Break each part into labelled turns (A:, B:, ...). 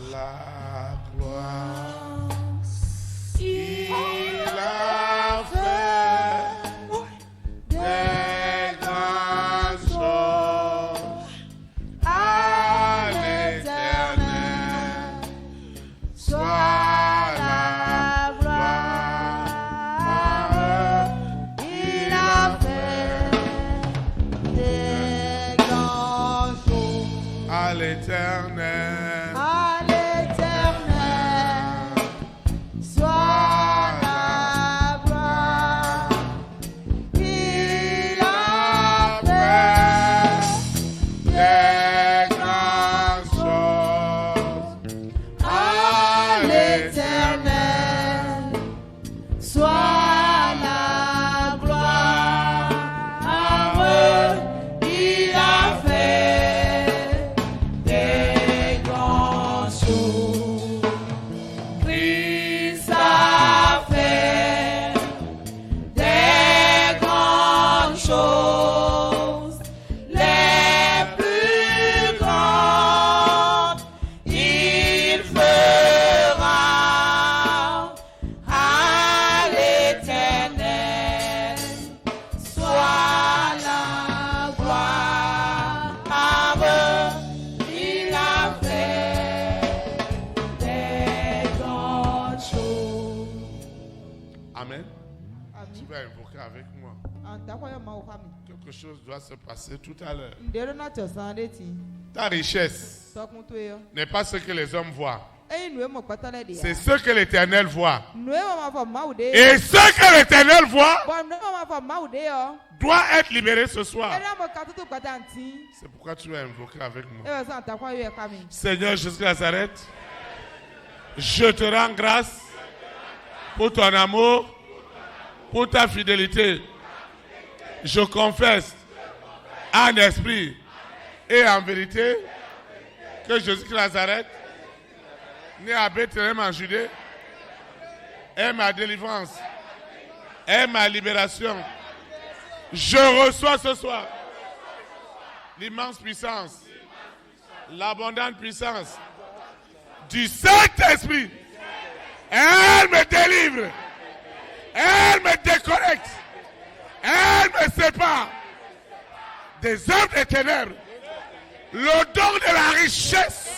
A: la gloire. Il a fait des grandes choses à l'Éternel. Soit la gloire.
B: Il a fait des grandes choses
A: À l'Éternel.
B: à l'Éternel. Soit la gloire. Il a fait
A: Des grandes choses
B: à l'Éternel. Soit la gloire. Il a fait des grandes choses. Christ a fait des grandes choses, les plus grandes. Il fera à l'Éternel. Soit la gloire. Il a fait des grandes choses.
A: Amen. Tu
B: Amen.
A: vas invoquer avec moi. Quelque chose doit se passer tout à l'heure. Ta richesse n'est pas ce que les hommes voient. C'est ce que l'Éternel voit. Et ce que l'Éternel voit doit être libéré ce soir. C'est pourquoi tu vas invoquer avec moi. Seigneur Jésus de Nazareth, je te rends grâce pour ton amour, pour ta fidélité. Je confesse en esprit et en vérité que Jésus de Nazareth, né à Bethléem en Judée, est ma délivrance, est ma libération. Je reçois ce soir l'immense puissance, l'abondante puissance du Saint-Esprit. Elle me délivre, elle me déconnecte, elle me sépare des œuvres des ténèbres. Le don de la richesse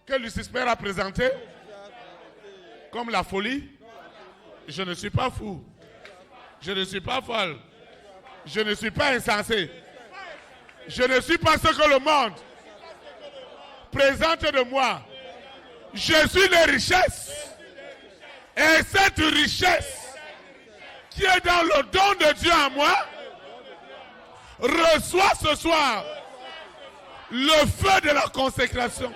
A: que Lucifer a présenté comme la folie. Je ne suis pas fou, je ne suis pas folle, je ne suis pas insensé, je ne suis pas ce que le monde présente de moi. Je suis les richesses. Et cette richesse qui est dans le don de Dieu en moi reçoit ce soir le feu de la consécration,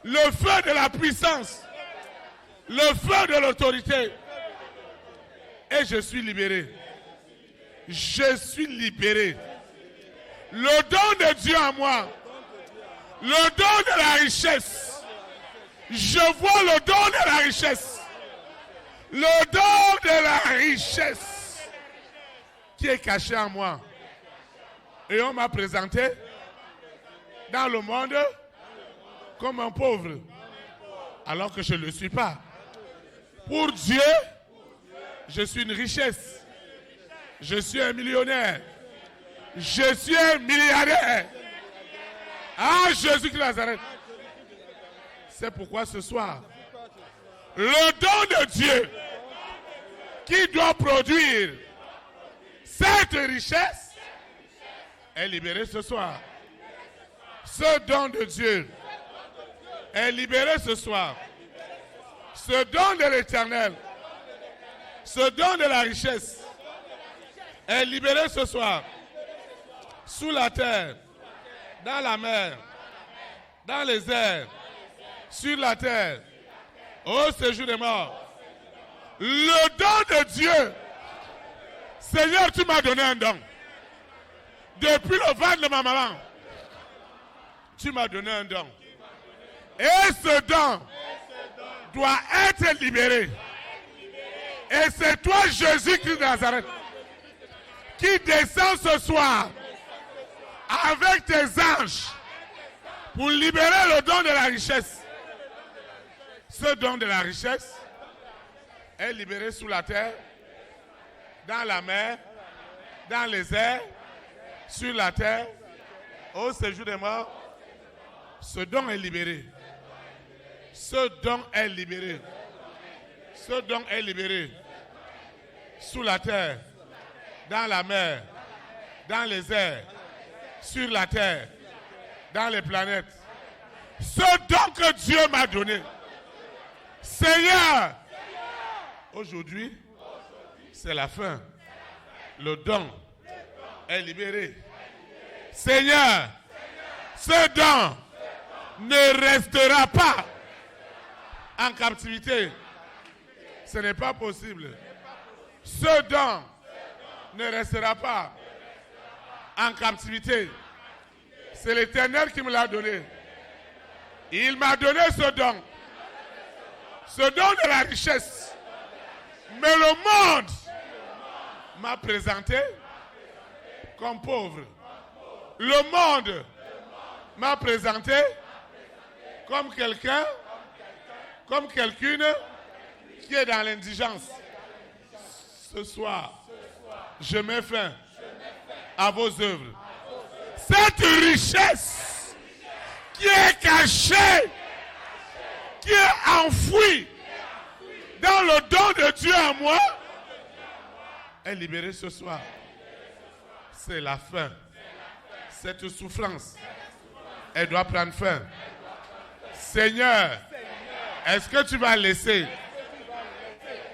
A: le feu de la puissance, le feu de l'autorité. Et je suis libéré. Je suis libéré. Le don de Dieu en moi, le don de la richesse. Je vois le don de la richesse. Le don de la richesse qui est caché en moi. Et on m'a présenté dans le monde comme un pauvre, alors que je ne le suis pas. Pour Dieu, je suis une richesse. Je suis un millionnaire. Je suis un milliardaire. Ah, Jésus de Nazareth. C'est pourquoi ce soir, le don de Dieu qui doit produire cette richesse est libéré ce soir. Ce don de Dieu est libéré ce soir. Ce don de l'Éternel, ce don de la richesse est libéré ce soir. Sous la terre, dans la mer, dans les airs, sur la terre, au séjour des morts. Le don de Dieu. Seigneur, tu m'as donné un don. Depuis le ventre de ma maman, tu m'as donné un don. Et ce don doit être libéré. Et c'est toi, Jésus-Christ de Nazareth, qui descend ce soir avec tes anges Pour libérer le don de la richesse. Ce don de la richesse est libéré sous la terre, dans la mer, dans les airs, sur la terre, au séjour des morts. Ce don est libéré. Ce don est libéré. Ce don est libéré. Sous la terre, dans la mer, dans les airs, sur la terre, dans les planètes. Ce don que Dieu m'a donné. Seigneur, aujourd'hui, c'est la fin. Le don est libéré. Seigneur, ce don ne restera pas en captivité. Ce n'est pas possible. Ce don ne restera pas en captivité. C'est l'Éternel qui me l'a donné. Il m'a donné ce don. Ce don de la richesse. Mais le monde m'a présenté comme pauvre. Le monde m'a présenté comme quelqu'un, comme quelqu'une qui est dans l'indigence. Ce soir, je mets fin à vos œuvres. Cette richesse qui est cachée, qui est enfouie dans le don de Dieu à moi, est libérée ce soir. C'est la fin. Cette souffrance, elle doit prendre fin. Seigneur, est-ce que tu vas laisser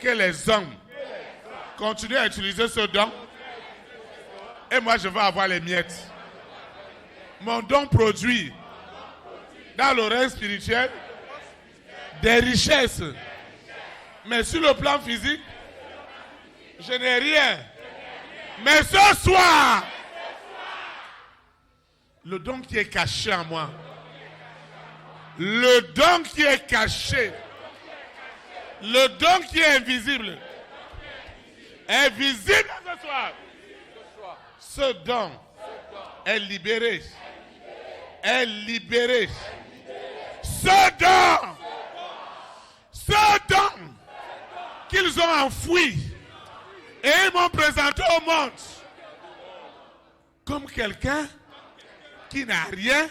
A: que les hommes continuent à utiliser ce don? Et moi, je vais avoir les miettes. Mon don produit dans le règne spirituel des richesses. Mais sur le plan physique, je n'ai rien. Mais ce soir, le don qui est caché en moi, le don qui est caché, le don qui est invisible, est visible ce soir. Ce don est libéré. Est libéré. Ce don qu'ils ont enfoui et ils m'ont présenté au monde comme quelqu'un qui n'a rien,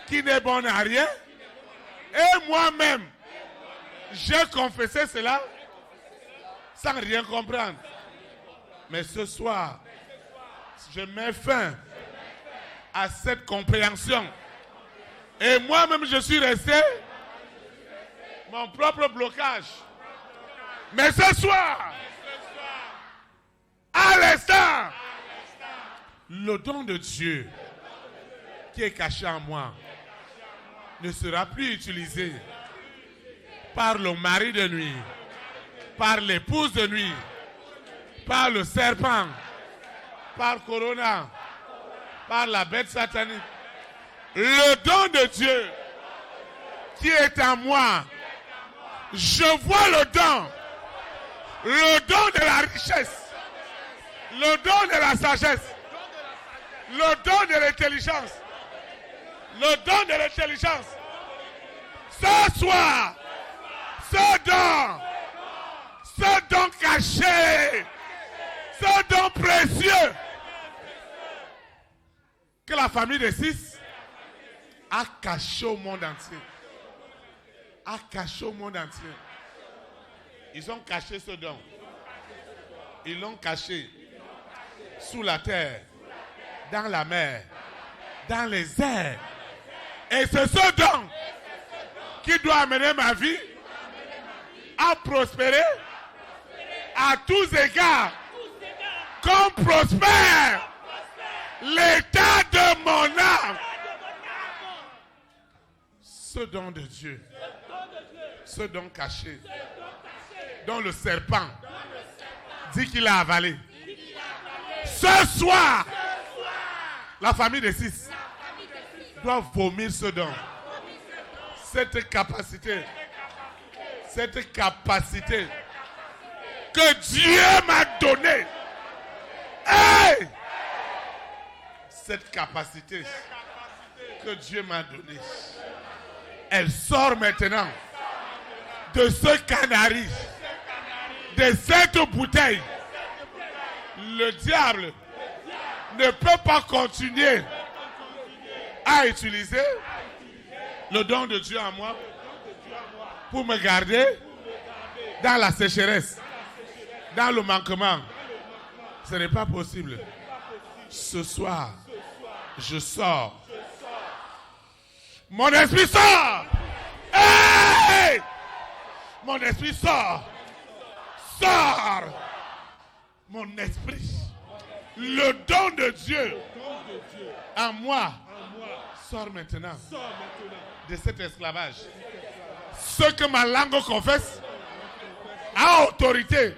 A: qui n'est bon à rien. Et moi-même, j'ai confessé cela sans rien comprendre. Mais ce soir, je mets fin à cette compréhension. Et moi-même, je suis resté mon propre blocage. Mais ce soir, à l'instant, le don de Dieu qui est caché en moi ne sera plus utilisé par le mari de nuit, par l'épouse de nuit, par le serpent, par Corona, par la bête satanique. Le don de Dieu qui est en moi, je vois le don de la richesse, le don de la sagesse, le don de l'intelligence, le don de l'intelligence. Ce soir, ce don caché, ce don précieux que la famille de 6 a caché au monde entier. A caché au monde entier. Ils ont caché ce don. Ils l'ont caché sous la terre, dans la mer, dans les airs. Et c'est ce don qui doit amener ma vie à prospérer à tous égards, comme prospère l'état de mon âme. Ce don de Dieu, ce don caché, dont le serpent dit qu'il a avalé. Ce soir, la famille de 6 doit vomir ce don. Cette capacité que Dieu m'a donnée. Hey! Cette capacité que Dieu m'a donné, elle sort maintenant de ce canari, de cette bouteille. Le diable ne peut pas continuer à utiliser le don de Dieu en moi pour me garder dans la sécheresse, dans le manquement. Ce n'est pas possible. Ce soir, je sors. Mon esprit sort. Hey! Mon esprit sort. Sort. Mon esprit. Le don de Dieu en moi sort maintenant de cet esclavage. Ce que ma langue confesse a autorité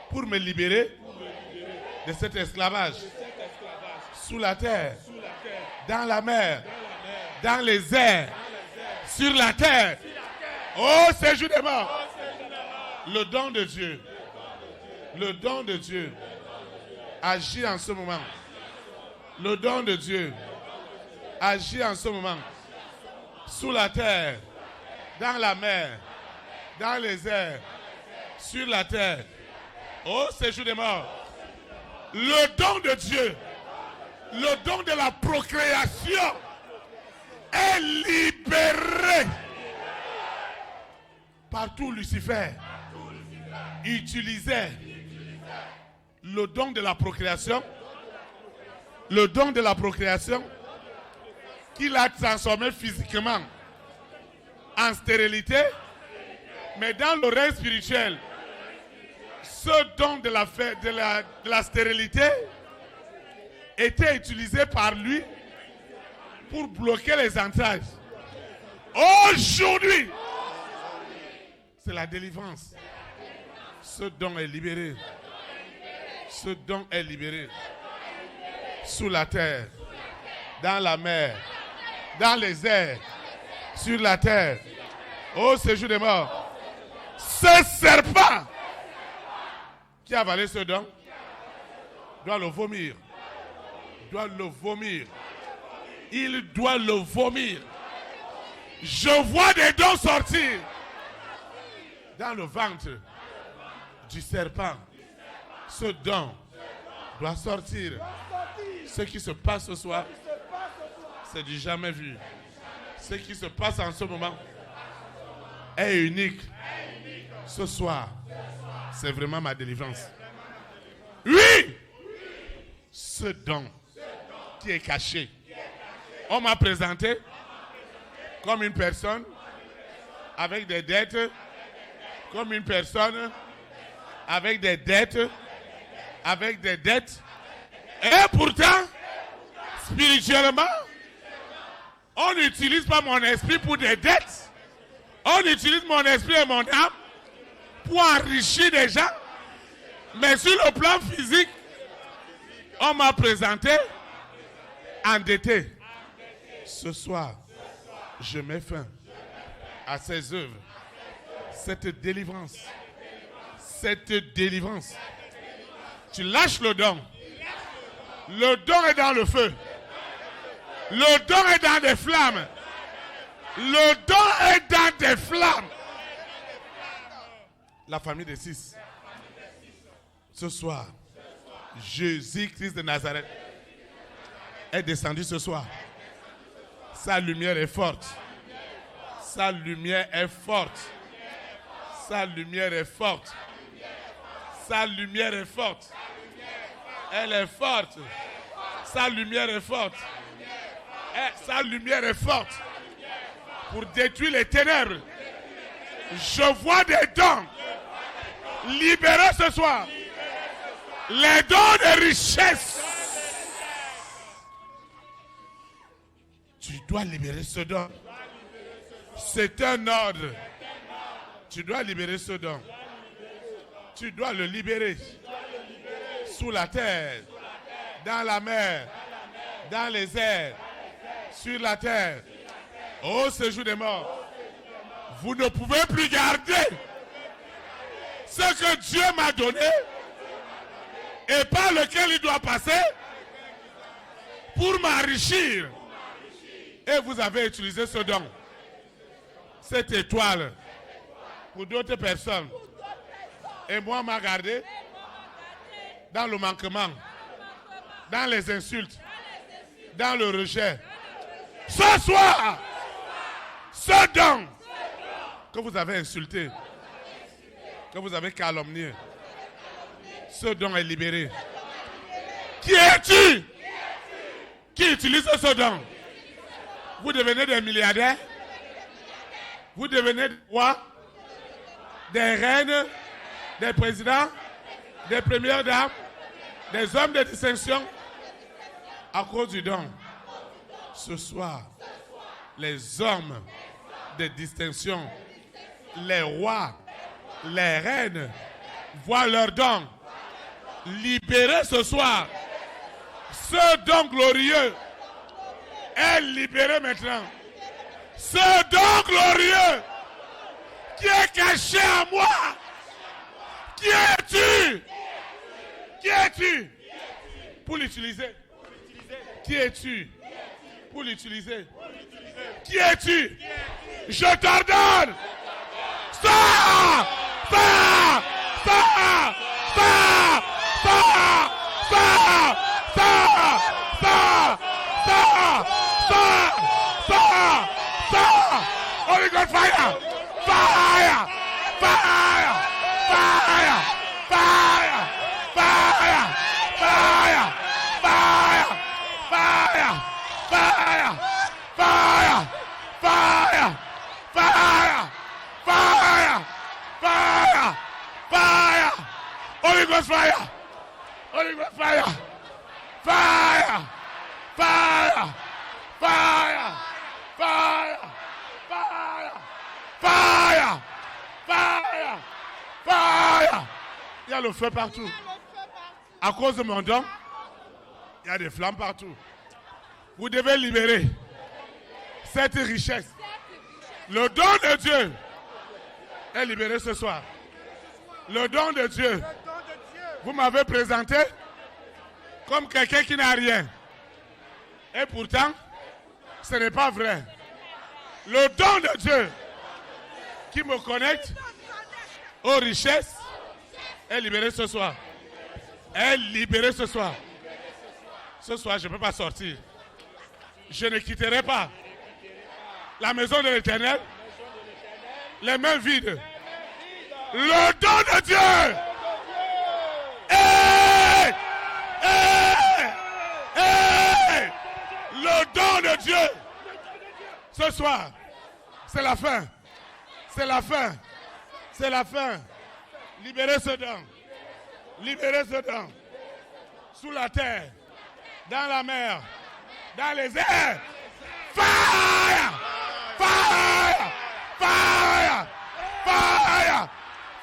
A: pour me libérer de cet esclavage. Sous la terre, dans la mer, dans les airs, sur la terre. Oh, séjour des morts. Le don de Dieu. Le don de Dieu agit en ce moment. Le don de Dieu agit en ce moment. Sous la terre, dans la mer, dans les airs, sur la terre. Oh, séjour des morts. Le don de Dieu, le don de la procréation est libéré. Partout Lucifer utilisait le don de la procréation, le don de la procréation qu'il a transformé physiquement en stérilité, mais dans le règne spirituel, ce don de la stérilité était utilisé par lui pour bloquer les entrailles. Aujourd'hui, c'est la délivrance. Ce don est libéré. Ce don est libéré. Sous la terre, dans la mer, dans les airs, sur la terre. Au séjour des morts. Ce serpent qui a avalé ce don doit le vomir. Doit le vomir. Il doit le vomir. Je vois des dons sortir dans le ventre du serpent. Ce don doit sortir. Ce qui se passe ce soir, c'est du jamais vu. Ce qui se passe en ce moment est unique. Ce soir, c'est vraiment ma délivrance. Oui! Ce don qui est caché. On m'a présenté comme une personne avec des dettes, comme une personne avec des dettes, et pourtant, spirituellement, on n'utilise pas mon esprit pour des dettes, on utilise mon esprit et mon âme pour enrichir des gens, mais sur le plan physique, on m'a présenté endetté. Ce soir, je mets fin à ces œuvres. Cette délivrance. Tu lâches le don. Le don est dans le feu. Le don est dans des flammes. Le don est dans des flammes. La famille des 6. Ce soir, Jésus-Christ de Nazareth est descendu ce soir. Sa lumière est forte. Sa lumière est forte. Sa lumière est forte. Sa lumière est forte. Elle est forte. Sa lumière est forte. Sa lumière est forte. Pour détruire les ténèbres. Je vois des dons libérés ce soir. Les dons de richesse. Tu dois libérer ce don. C'est un ordre. Tu dois libérer ce don. Tu dois le libérer. Sous la terre, dans la mer, dans les airs, sur la terre. Au séjour des morts. Vous ne pouvez plus garder ce que Dieu m'a donné et par lequel il doit passer pour m'enrichir Et vous avez utilisé ce don, cette étoile, pour d'autres personnes. Et moi, m'a gardé dans le manquement, dans les insultes, dans le rejet. Ce soir, ce don que vous avez insulté, que vous avez calomnié, ce don est libéré. Qui es-tu? Qui utilise ce don? Vous devenez des milliardaires? Vous devenez des rois, des reines, des présidents, des premières dames, des hommes de distinction à cause du don. Ce soir, les hommes de distinction, les rois, les reines voient leur don libéré ce soir. Ce don glorieux est libéré maintenant. Ce don glorieux qui est caché à moi. Qui es-tu? Qui es-tu? Pour l'utiliser. Qui es-tu? Pour l'utiliser. Qui es-tu? Je t'ordonne. Sors! Sors! Sors! Sors! Sors! Sors! Sors! Sors! Sors! Sors! Sors! Sors! Holy God, fire! Fire! Fire! Fire! Fire! Fire! Fire! Fire! Fire! Fire! Fire! Fire! Fire! Fire! Fire! Fire! Holy Ghost fire! Holy Ghost fire! Fire! Fire! Fire! Fire! Fire! Fire! Fire! Fire! Il y a le feu partout. À cause de mon don, il y a des flammes partout. Vous devez libérer cette richesse. Le don de Dieu est libéré ce soir. Le don de Dieu. Vous m'avez présenté comme quelqu'un qui n'a rien. Et pourtant, ce n'est pas vrai. Le don de Dieu qui me connecte aux richesses est libéré ce soir. Est libéré ce soir. Ce soir, je ne peux pas sortir. Je ne quitterai pas la maison de l'Éternel, les mains vides. Le don de Dieu. Hey! Hey! Hey! Le don de Dieu. Ce soir, c'est la fin. C'est la fin. C'est la fin. Libérez ce don. Libérez ce don. Sous la terre, dans la mer, dans les airs. Fire! Fire! Fire! Fire! Fire!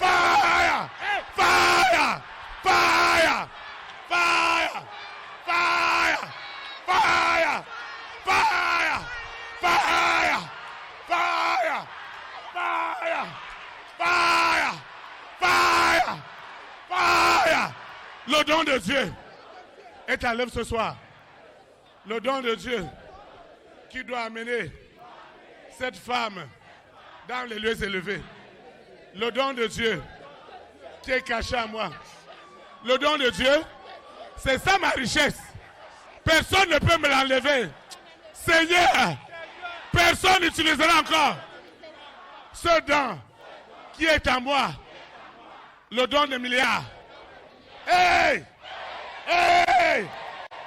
A: Fire! Fire! Fire! Fire! Fire! Fire! Fire! Fire! Fire! Fire! Fire! Fire! Le don de Dieu est à l'œuvre ce soir. Le don de Dieu qui doit amener cette femme dans les lieux élevés. Le don de Dieu qui est caché à moi. Le don de Dieu, c'est ça ma richesse. Personne ne peut me l'enlever. Seigneur, personne n'utilisera encore ce don qui est à moi. Le don de milliards. Hey! Hey!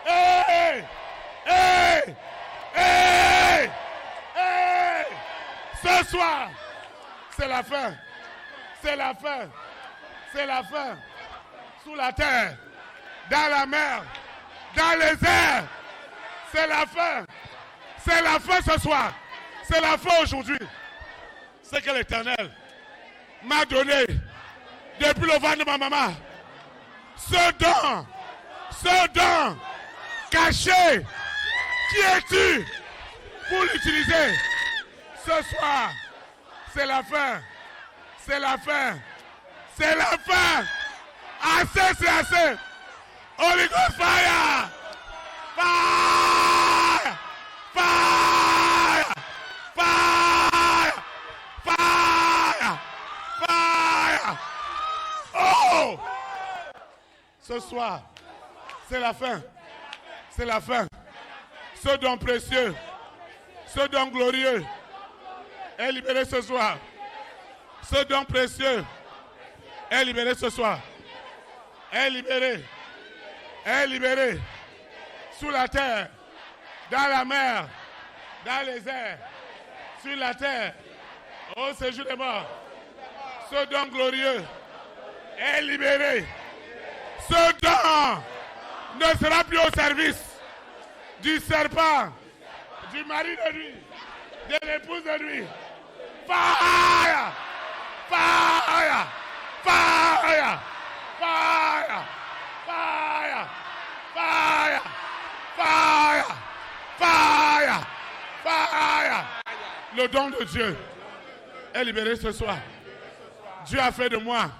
A: Hey! Hey! Hey! Hey! Ce soir, c'est la fin. C'est la fin. C'est la fin. Sous la terre, dans la mer, dans les airs. C'est la fin. C'est la fin ce soir. C'est la fin aujourd'hui. C'est que l'Éternel m'a donné depuis le ventre de ma maman. Ce don caché. Qui es-tu pour l'utiliser? Ce soir, c'est la fin. C'est la fin. C'est la fin. Assez, c'est assez. Holy Ghost fire. Fire. Fire. Ce soir, c'est la fin. C'est la fin. Ce don précieux, ce don glorieux est libéré ce soir. Ce don précieux est libéré ce soir. Est libéré. Est libéré. Sous la terre, dans la mer, dans les airs, sur la terre, au séjour des morts. Ce don glorieux est libéré. Ce don ne sera plus au service du serpent, du mari de lui, de l'épouse de lui. Fire! Fire! Fire! Fire! Fire! Fire! Fire! Fire! Fire! Le don de Dieu est libéré ce soir. Dieu a fait de moi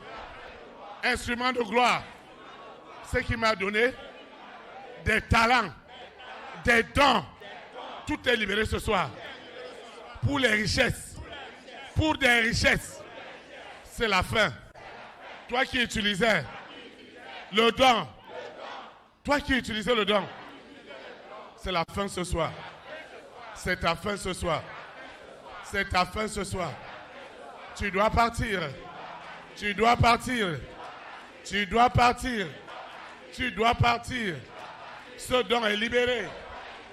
A: instrument de gloire. Ce qui m'a donné des talents, des dons. Tout est libéré ce soir. Pour les richesses. Pour des richesses. C'est la fin. Toi qui utilisais le don. Toi qui utilisais le don. C'est la fin ce soir. C'est ta fin ce soir. C'est ta fin ce soir. Tu dois partir. Tu dois partir. Tu dois partir. Tu dois partir. Ce don est libéré.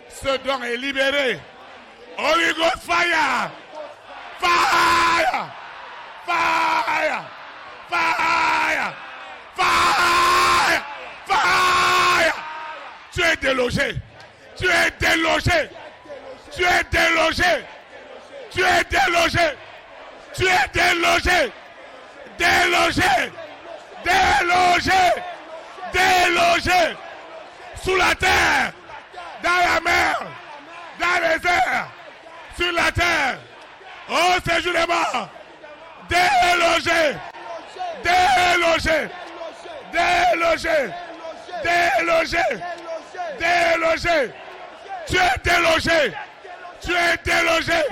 A: Ce don est libéré. Holy Ghost fire! Fire! Fire! Fire! Fire! Fire! Tu es délogé. Tu es délogé. Tu es délogé. Tu es délogé. Tu es délogé. Délogé. Délogé. Délogé. Sous la terre. Dans la mer. Dans les airs. Sur la terre. Au séjour des morts. Délogé. Délogé. Délogé. Délogé. Délogé. Tu es délogé. Tu es délogé.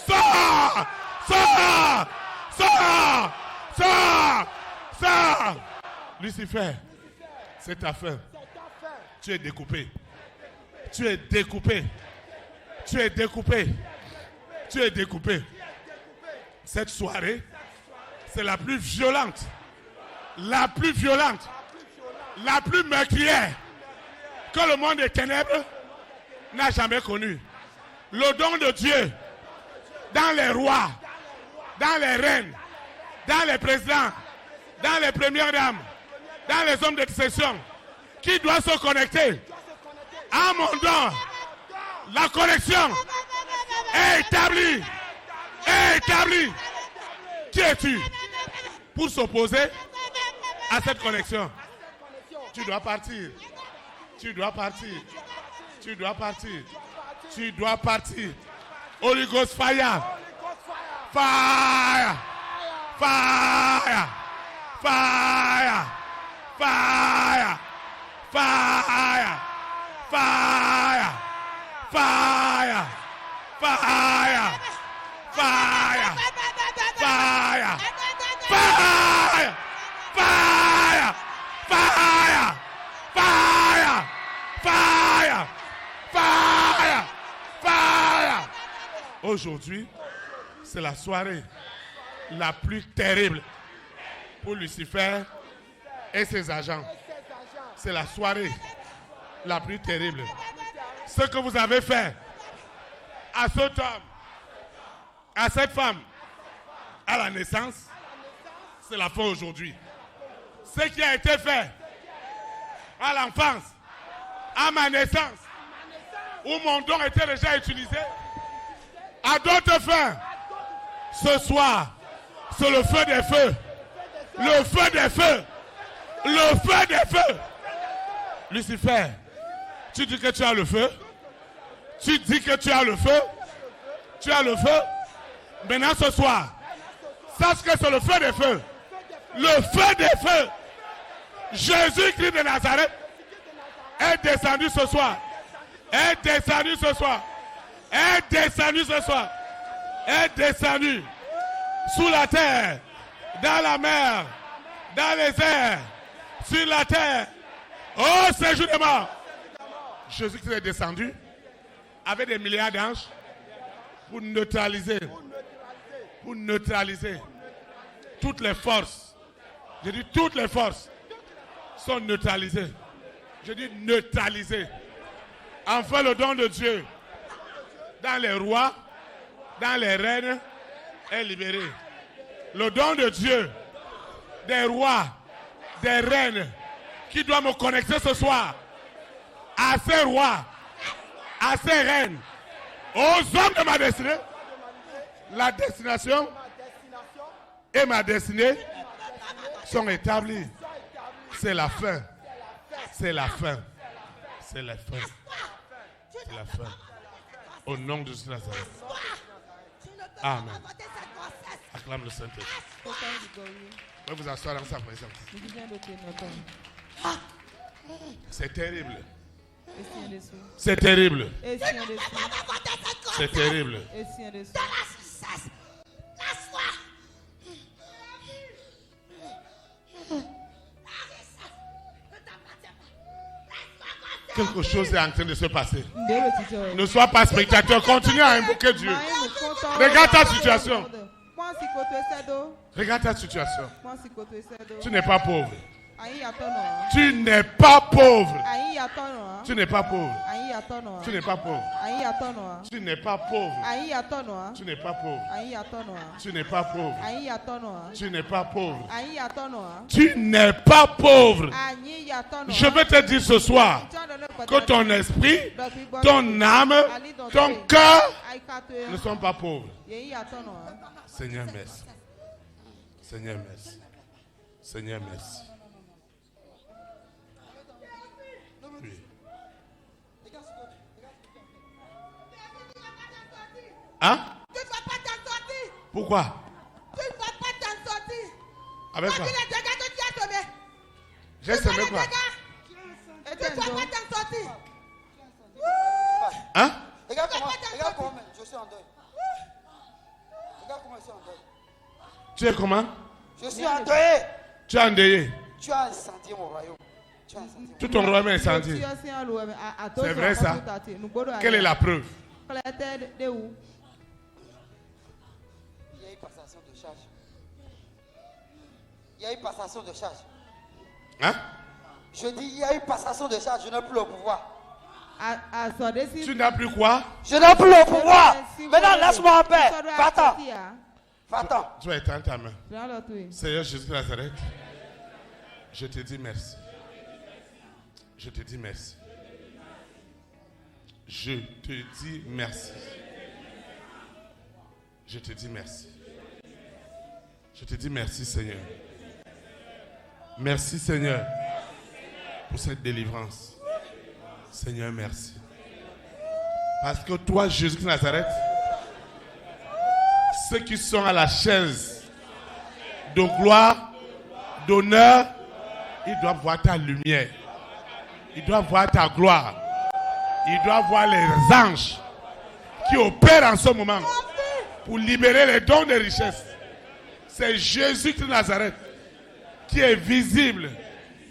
A: Sors. Sors. Sors. Sors. Sors. Lucifer, c'est ta fin. Tu es découpé. Tu es découpé. Tu es découpé. Tu es découpé. Cette soirée, c'est la plus violente. La plus violente. La plus meurtrière que le monde des ténèbres n'a jamais connue. Le don de Dieu dans les rois, dans les reines, dans les présidents, dans les premières dames, dans les hommes d'exception, qui doit se connecter à mon don. La connexion est établie. Est établie. Qui es-tu pour s'opposer à cette connexion? Tu dois partir. Tu dois partir. Tu dois partir. Tu dois partir. Holy Ghost fire. Fire. Fire. Fire. Fire. Fire. Fire. Fire. Fire. Fire. Fire. Fire. Fire. Fire. Fire. Fire. Fire. Fire. Aujourd'hui, c'est la soirée la plus terrible pour Lucifer et ses agents. C'est la soirée la plus terrible. Ce que vous avez fait à cet homme, à cette femme, à la naissance, c'est la fin aujourd'hui. Ce qui a été fait à l'enfance, à ma naissance, où mon don était déjà utilisé, à d'autres fins, ce soir, c'est le feu des feux. Le feu des feux. Le feu des feux. Lucifer, tu dis que tu as le feu. Tu dis que tu as le feu. Tu as le feu. Maintenant ce soir, sache que c'est le feu des feux. Le feu des feux. Jésus-Christ de Nazareth est descendu ce soir. Est descendu ce soir. Est descendu ce soir. Est descendu sous la terre, dans la mer, dans les airs, sur la terre. Oh, séjour des morts. Jésus-Christ est descendu avec des milliards d'anges pour neutraliser toutes les forces. Je dis toutes les forces sont neutralisées. Je dis neutralisées. Enfin, le don de Dieu dans les rois, dans les reines est libéré. Le don de Dieu des rois, des reines qui doit me connecter ce soir à ces rois, à ces reines, aux hommes de ma destinée. La destination et ma destinée sont établies. C'est la fin. C'est la fin. C'est la fin. C'est la fin. Au nom de Jésus Nazareth. Amen. Acclame le Saint-Esprit. Vous pouvez vous asseoir dans sa présence. C'est terrible. C'est terrible. C'est terrible. Quelque chose est en train de se passer. Ne sois pas spectateur. Continue à invoquer Dieu. Regarde ta situation. Regarde ta situation. Tu n'es pas pauvre. Tu n'es pas pauvre. Tu n'es pas pauvre. Tu n'es pas pauvre. Tu n'es pas pauvre. Tu n'es pas pauvre. Tu n'es pas pauvre. Tu n'es pas pauvre. Tu n'es pas pauvre. Je veux te dire ce soir que ton esprit, ton âme, ton cœur ne sont pas pauvres. Seigneur, merci. Seigneur, merci. Seigneur, merci. Oui. Hein?
C: Tu ne vas pas t'en sortir.
A: Pourquoi?
C: Tu ne vas pas t'en sortir.
A: Avec quoi?
C: Les dégâts que tu as semés.
A: J'ai semé quoi?
C: Tu ne vas pas t'en sortir.
A: Hein?
D: Regarde comment je suis en deuil. Regarde comment je suis en deuil.
A: Tu es comment?
D: Je suis endeuillé.
A: Tu es endeuillé.
D: Tu as incendié mon royaume.
A: Tout ton royaume est incendié. C'est vrai ça? Quelle est la preuve?
D: Il y a eu passation de charge. Il y a eu passation de charge.
A: Hein?
D: Je dis, il y a eu passation de charge. Je n'ai plus le pouvoir.
A: Tu n'as plus quoi?
D: Je n'ai plus le pouvoir. Maintenant, laisse-moi en paix. Va-t'en. Va-t'en.
A: Tu vas étendre ta main. Seigneur Jésus de Nazareth, je te dis merci. Je te dis merci. Je te dis merci. Je te dis merci. Je te dis merci, Seigneur. Merci, Seigneur, pour cette délivrance. Seigneur, merci. Parce que toi, Jésus de Nazareth, ceux qui sont à la chaise de gloire, d'honneur, ils doivent voir ta lumière. Ils doivent voir ta gloire. Ils doivent voir les anges qui opèrent en ce moment pour libérer les dons de richesse. C'est Jésus de Nazareth qui est visible,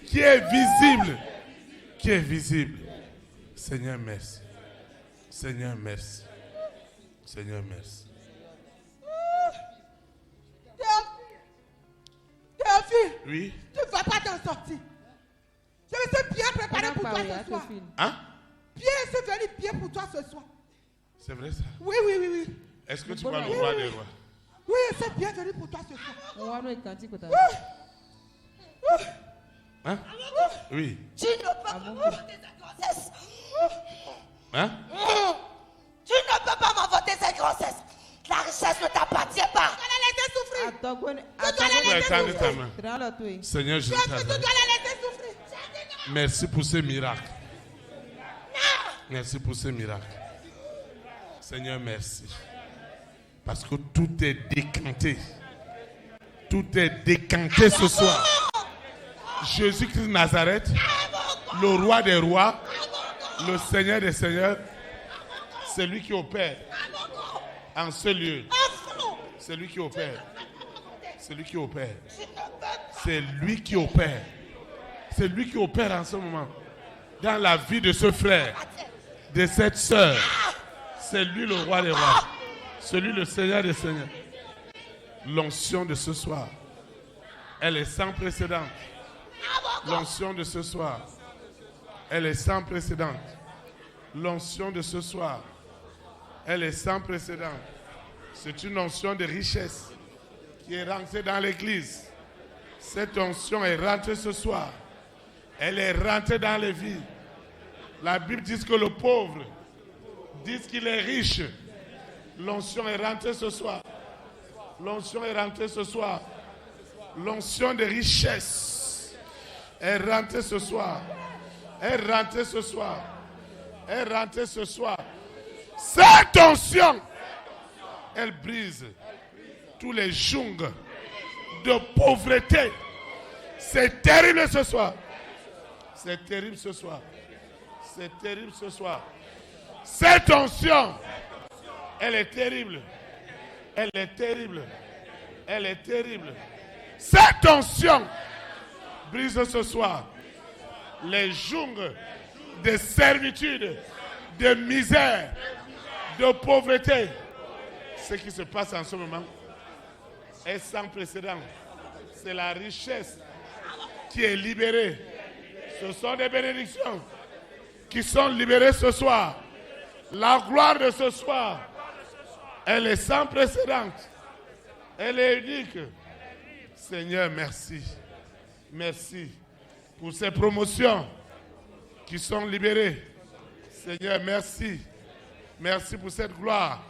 A: qui est visible, qui est visible. Seigneur, merci. Seigneur, merci. Seigneur, merci.
C: Théophile,
A: Oui.
C: tu ne vas pas t'en sortir. Je me suis bien préparé pour toi ce soir.
A: Hein?
C: Bien, je suis venu bien pour toi ce soir.
A: C'est vrai ça?
C: Oui.
A: Est-ce que tu vois le roi des rois?
C: Oui, je suis bien venu pour toi ce soir.
A: Hein? Oui.
D: Tu ne peux pas m'inventer cette grossesse.
A: Hein?
D: Tu ne peux pas m'inventer cette grossesse. La richesse ne t'appartient pas.
C: Tu dois la laisser souffrir.
A: Tu vas étendre ta main. Seigneur Jésus,
C: Tu dois la laisser souffrir.
A: merci pour ce miracle. Merci pour ce miracle. Seigneur, merci. Parce que tout est décanté. Tout est décanté ce soir. Jésus-Christ de Nazareth, le roi des rois, le Seigneur des seigneurs, c'est lui qui opère en ce lieu. C'est lui qui opère. C'est lui qui opère. C'est lui qui opère. C'est lui qui opère en ce moment dans la vie de ce frère, de cette sœur. C'est lui le roi des rois. C'est lui le Seigneur des seigneurs. L'onction de ce soir, elle est sans précédent. L'onction de ce soir, elle est sans précédent. L'onction de ce soir, elle est sans précédent. C'est une onction de richesse qui est rentrée dans l'église. Cette onction est rentrée ce soir. Elle est rentrée dans les vies. La Bible dit que le pauvre dit qu'il est riche. L'onction est rentrée ce soir. L'onction est rentrée ce soir. L'onction de richesse est rentrée ce soir. Est rentrée ce soir. Est rentrée ce soir. Cette onction, elle brise tous les jougs de pauvreté. C'est terrible ce soir. C'est terrible ce soir. C'est terrible ce soir. Cette onction, elle est terrible. Elle est terrible. Elle est terrible. Cette onction brise ce soir les jougs de servitude, de misère, de pauvreté. Ce qui se passe en ce moment est sans précédent. C'est la richesse qui est libérée. Ce sont des bénédictions qui sont libérées ce soir. La gloire de ce soir, elle est sans précédent. Elle est unique. Seigneur, merci. Merci pour ces promotions qui sont libérées. Seigneur, merci. Merci pour cette gloire.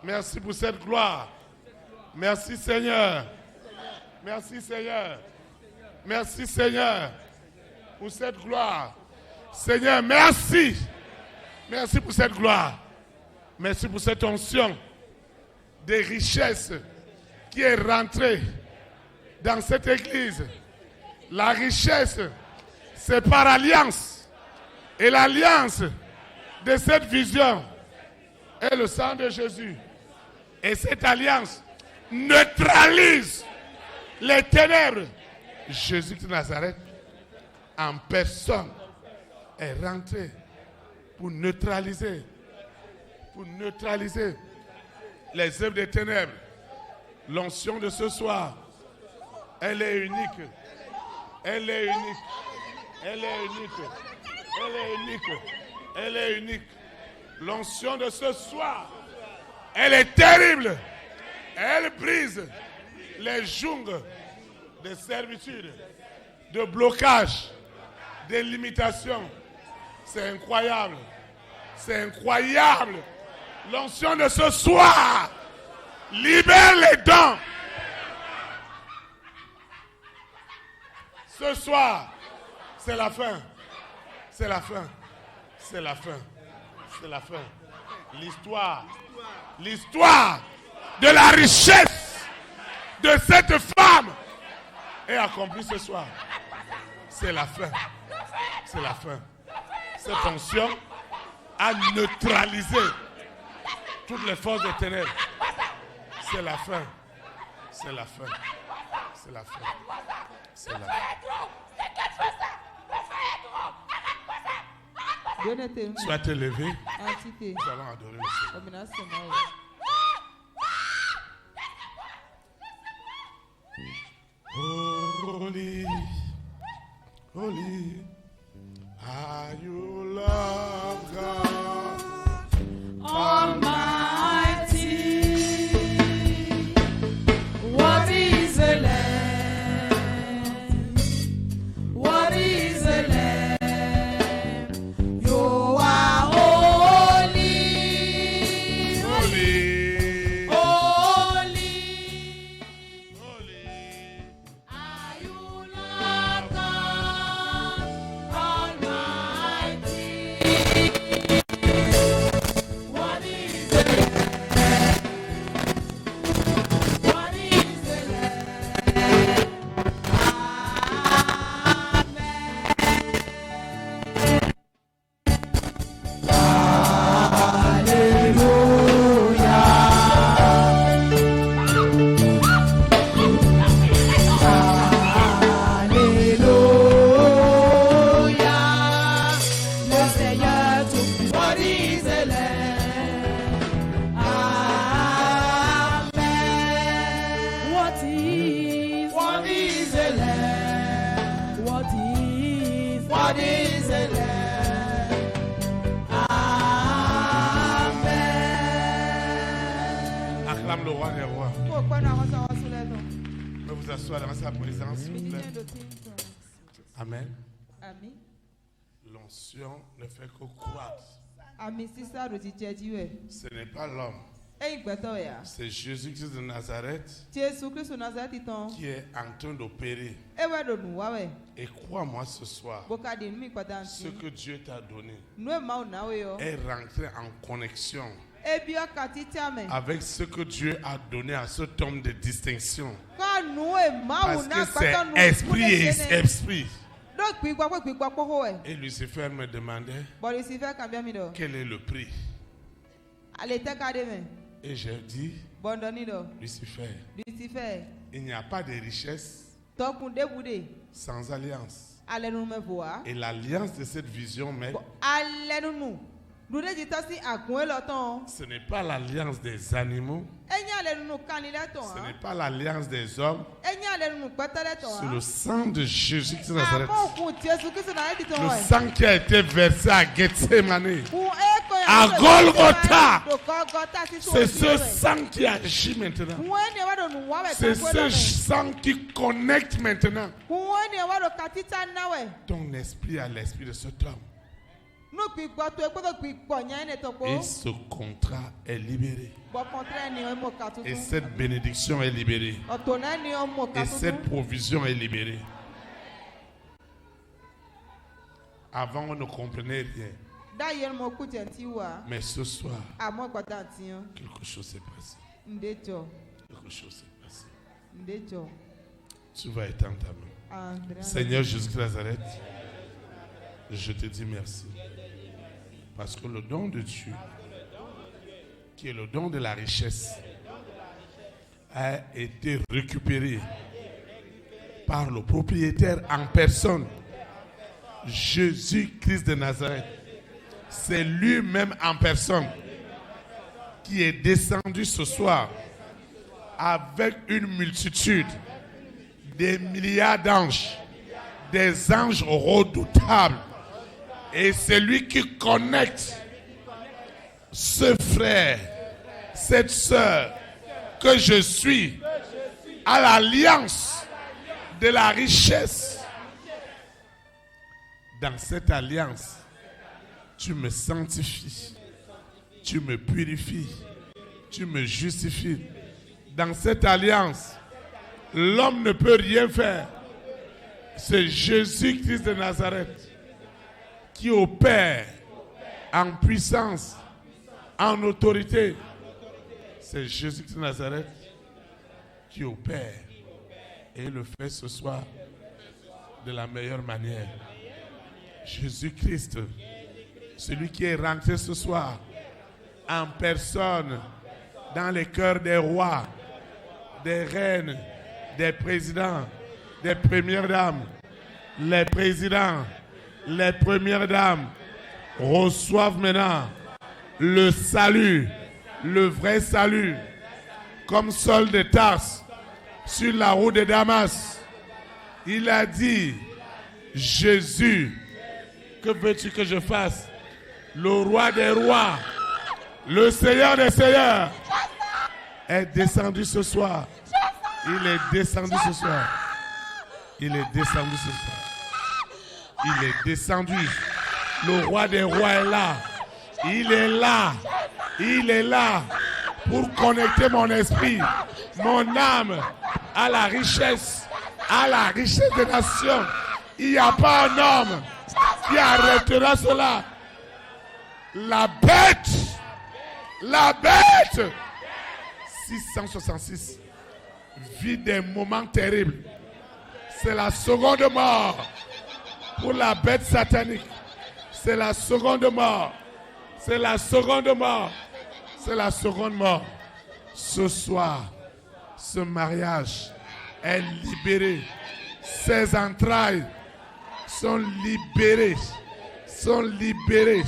A: Merci pour cette gloire. Merci Seigneur. Merci Seigneur. Merci Seigneur pour cette gloire. Seigneur, merci. Merci pour cette gloire. Merci pour cette onction de richesse qui est rentrée dans cette église. La richesse, c'est par alliance. Et l'alliance de cette vision est le sang de Jésus. Et cette alliance neutralise les ténèbres. Jésus de Nazareth, en personne, est rentré pour neutraliser les œuvres des ténèbres. L'onction de ce soir, elle est unique. Elle est unique. Elle est unique. Elle est unique. Elle est unique. L'onction de ce soir, elle est terrible. Elle brise les jougs de servitude, de blocage, de limitation. C'est incroyable. C'est incroyable. L'onction de ce soir libère les dents. Ce soir, c'est la fin. C'est la fin. C'est la fin. C'est la fin. L'histoire de la richesse de cette femme est accomplie ce soir. C'est la fin. C'est la fin. Cette onction a neutralisé toutes les forces des ténèbres. C'est la fin. C'est la fin. C'est la fin. C'est la fin. Sois élevé. Nous allons adorer le Seigneur. Holy, holy, are you Lord God
B: Almighty? What is the Lamb? What is the Lamb? You are holy,
A: holy,
B: holy.
A: holy.
B: Are you Lord God What is the Lamb? Amen.
A: Acclame le roi des rois.
C: Kó pẹ́ náà wọ́n sọ wọ́n sílẹ̀ lọ.
A: Je vous asseoir dans sa présence, s'il vous plaît.
C: Ìdílé ló ti ń sọ.
A: Amen.
C: Àmín.
A: L'onction ne fait que croître.
C: Àmì sísá ló ti jẹ́ jíwẹ̀.
A: Ce n'est pas l'homme,
C: Ẹ̀yin gbẹ́tọ̀ yà.
A: c'est Jésus-Christ de Nazareth
C: Jésù Kristu Nazareti tán.
A: qui est en train d'opérer.
C: Ewé ló nù wáwẹ̀.
A: Et crois-moi ce soir,
C: Bókàdé nù mí padà
A: ce
C: ntí.
A: que Dieu t'a donné
C: Nù èmà ò náwó yọ.
A: est rentré en connexion
C: Ebi ọkà títí àmì.
A: avec ce que Dieu a donné à cet homme de distinction.
C: Ká nù èmà ò
A: Parce
C: náà
A: que
C: gbàtọ̀ nù.
A: c'est esprit et esprit.
C: Ló gbígbọ́ pé gbígbọ́ pọ́hó ẹ̀.
A: Et Lucifer me demandait
C: Bọ̀dé sì fẹ́ kàn bí ẹ̀mí dọ̀.
A: quel est le prix.
C: Àlè tẹ́ka dé mẹ́.
A: Et j'ai dit,
C: Bọ̀ndọ̀ ní dọ̀.
A: Lucifer,
C: Lucifer.
A: il n'y a pas de richesse
C: Tọkùn débùdé.
A: sans alliance.
C: Alẹ́ nu mẹ́ fò wá.
A: Et l'alliance de cette vision, mais
C: Alẹ́ nínú. Dùdé ti tọ́ sí àgùn ẹ̀ lọ́tàn.
A: ce n'est pas l'alliance des animaux,
C: Ẹ̀yin alẹ́ nínú kanilẹ́tàn.
A: ce n'est pas l'alliance des hommes,
C: Ẹ̀yin alẹ́ nínú pẹ́tẹ́lẹ́tàn.
A: c'est le sang de Jésus-Christ de Nazareth.
C: Àmọ́ òkun Jésù Kristu náà ti tàn
A: Le
C: wẹ̀.
A: sang qui a été versé à Gethsemane.
C: Kun éko yà
A: À
C: ló lè
A: Golgotha.
C: Dò Golgotha sí
A: C'est
C: sóòtì
A: ce
C: rẹ̀.
A: sang qui agit maintenant.
C: Kun ẹni ẹwà dò nù wáwẹ̀
A: C'est
C: kakó
A: ce
C: lọ́wẹ̀.
A: sang qui connecte maintenant
C: Kun ẹni ẹwà dò katita náwẹ̀.
A: ton esprit à l'esprit de cet homme.
C: Nù gbígbọ́ tó ekpọ́tò gbígbọ́ yẹn ní tọ́kọ́.
A: Et ce contrat est libéré.
C: Bọ̀ kọ́ntẹ́ ni ọmọ
A: Et
C: kàtúntún.
A: cette bénédiction est libérée.
C: Ọ̀tọ̀ náà ni ọmọ
A: Et cette
C: kàtúntún.
A: provision est libérée. Avant, on ne comprenait rien.
C: Dáyé ni mo kú jẹ̀ tí wà.
A: Mais ce soir,
C: Àmọ́ gbọ́dọ̀ àtìyàn.
A: quelque chose s'est passé.
C: Ǹdẹ́jọ́.
A: Quelque chose s'est passé.
C: Ǹdẹ́jọ́.
A: Tu vas étendre ta main. Seigneur Jésus-Christ de Nazareth, je te dis merci. Parce que le don de Dieu, qui est le don de la richesse, a été récupéré par le propriétaire en personne, Jésus-Christ de Nazareth. C'est lui-même en personne qui est descendu ce soir avec une multitude, des milliards d'anges, des anges redoutables. Et c'est lui qui connecte ce frère, cette sœur que je suis à l'alliance de la richesse. Dans cette alliance, tu me sanctifies, tu me purifies, tu me justifies. Dans cette alliance, l'homme ne peut rien faire. C'est Jésus-Christ de Nazareth qui opère en puissance, en autorité. C'est Jésus-Christ de Nazareth qui opère. Et il le fait ce soir de la meilleure manière. Jésus-Christ, celui qui est rentré ce soir en personne dans les cœurs des rois, des reines, des présidents, des premières dames, les présidents, les premières dames reçoivent maintenant le salut, le vrai salut, comme Saul de Tarse sur la route de Damas. Il a dit, Jésus, que veux-tu que je fasse? Le roi des rois, le Seigneur des seigneurs est descendu ce soir. Il est descendu ce soir. Il est descendu ce soir. Il est descendu. Le roi des rois est là. Il est là. Il est là pour connecter mon esprit, mon âme à la richesse des nations. Il n'y a pas un homme qui arrêtera cela. La bête, 666 vit des moments terribles. C'est la seconde mort pour la bête satanique. C'est la seconde mort. C'est la seconde mort. C'est la seconde mort. Ce soir, ce mariage est libéré. Ses entrailles sont libérées. Sont libérées.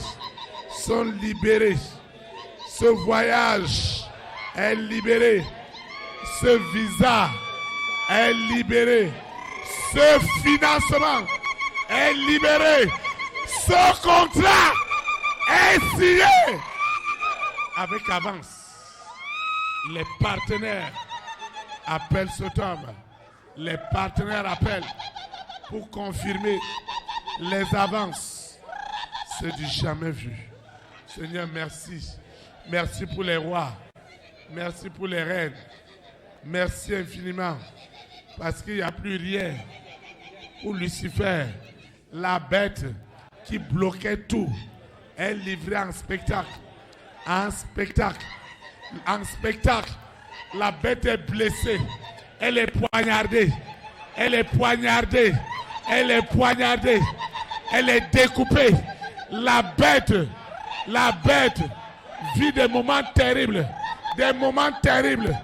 A: Sont libérées. Ce voyage est libéré. Ce visa est libéré. Ce financement est libéré. Ce contrat est signé avec avance. Les partenaires appellent cet homme. Les partenaires appellent pour confirmer les avances. C'est du jamais vu. Seigneur, merci. Merci pour les rois. Merci pour les reines. Merci infiniment. Parce qu'il n'y a plus rien pour Lucifer. La bête qui bloquait tout est livrée en spectacle. En spectacle. En spectacle. La bête est blessée. Elle est poignardée. Elle est poignardée. Elle est poignardée. Elle est découpée. La bête vit des moments terribles. Des moments terribles.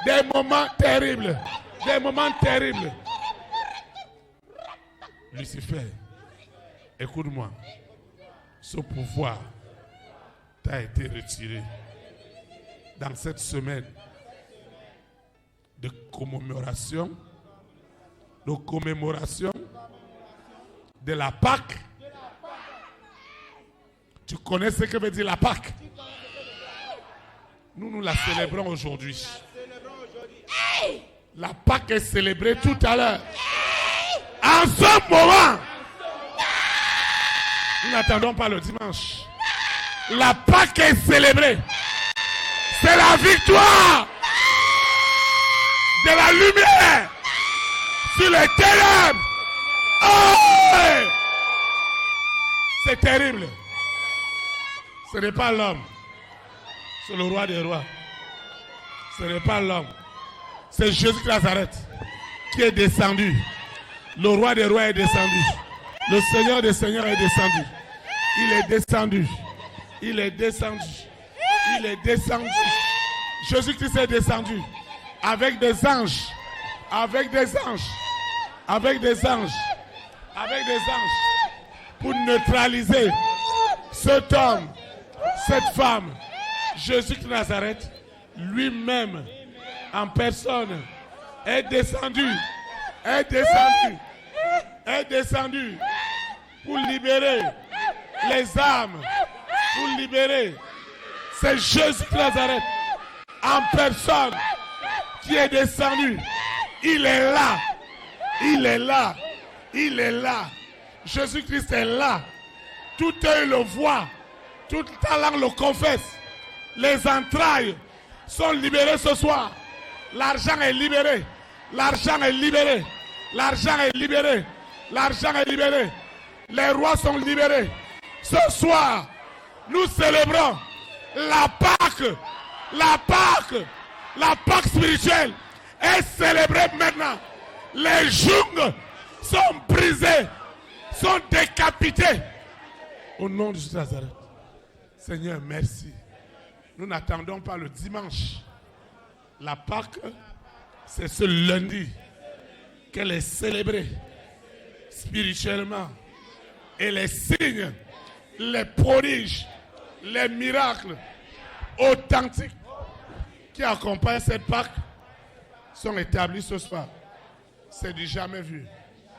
A: Des moments terribles. Des moments terribles. Lucifer, écoute-moi. Ce pouvoir t'a été retiré dans cette semaine de commémoration de la Pâque. Tu connais ce que veut dire la Pâque? Nous la célébrons aujourd'hui. La Pâque est célébrée tout à l'heure. En ce moment, nous n'attendons pas le dimanche. La Pâque est célébrée. C'est la victoire de la lumière sur les ténèbres. Oh! C'est terrible. Ce n'est pas l'homme. C'est le roi des rois. Ce n'est pas l'homme. C'est Jésus de Nazareth qui est descendu. Le roi des rois est descendu. Le Seigneur des seigneurs est descendu. Il est descendu. Il est descendu. Il est descendu. Jésus-Christ est descendu. Avec des anges. Avec des anges. Avec des anges. Avec des anges. Pour neutraliser cet homme, cette femme. Jésus de Nazareth, lui-même, en personne, est descendu. Est descendu. Est descendu. Pour libérer les âmes. Pour libérer. C'est Jésus de Nazareth, en personne, qui est descendu. Il est là. Il est là. Il est là. Jésus-Christ est là. Tout œil le voit. Toute ta langue le confesse. Les entrailles sont libérées ce soir. L'argent est libéré. L'argent est libéré. L'argent est libéré. L'argent est libéré. Les rois sont libérés. Ce soir, nous célébrons la Pâque. La Pâque. La Pâque spirituelle est célébrée maintenant. Les jungles sont brisés, sont décapités. Au nom de Jésus de Nazareth. Seigneur, merci. Nous n'attendons pas le dimanche. La Pâque, c'est ce lundi qu'elle est célébrée spirituellement. Et les signes, les prodiges, les miracles authentiques qui accompagnent cette Pâque sont établis ce soir. C'est du jamais vu.